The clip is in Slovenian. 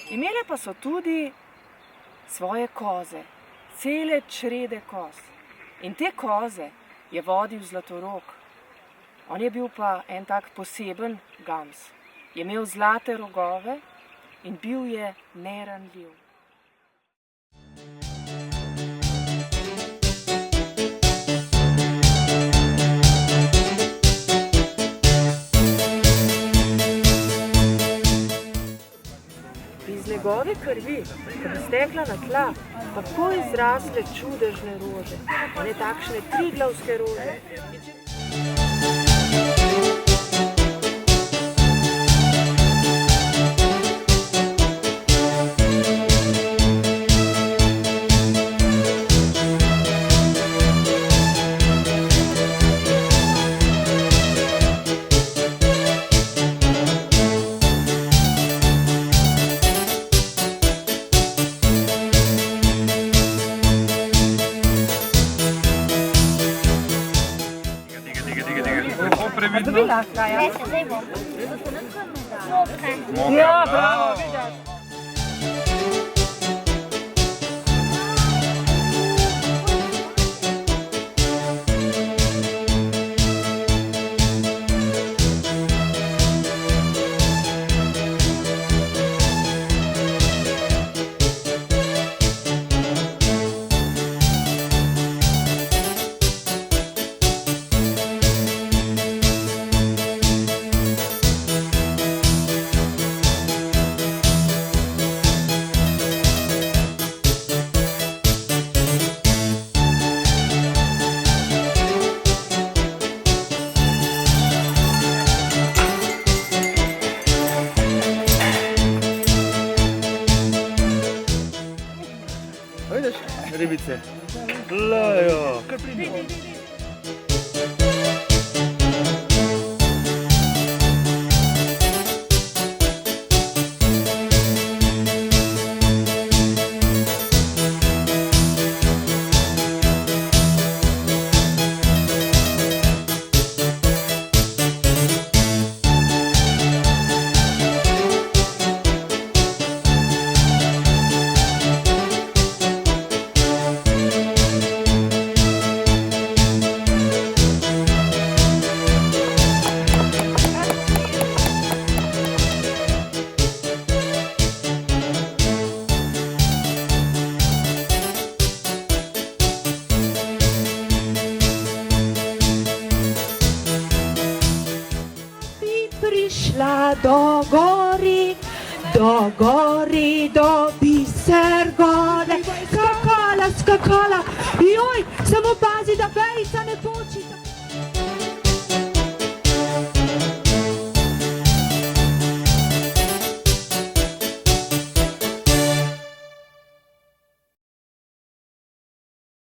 Imele pa so tudi svoje koze, cele črede koz. In te koze je vodil Zlatorog. On je bil pa en tak poseben gams. Je imel zlate rogove in bil je neranljiv. Iz njegove krvi, ko bi stekla na tla, tako izrasle čudežne rože, one takšne triglavske rože. Dobila, Kaja? Ne, zdaj bom. Mokre. Ja, bravo, vidiš. Vidiš, ribice? Lajo, kar pridi. Prišla do gori, do biser gore. Skakala, skakala, joj, samo pazi, da vejica ne poči.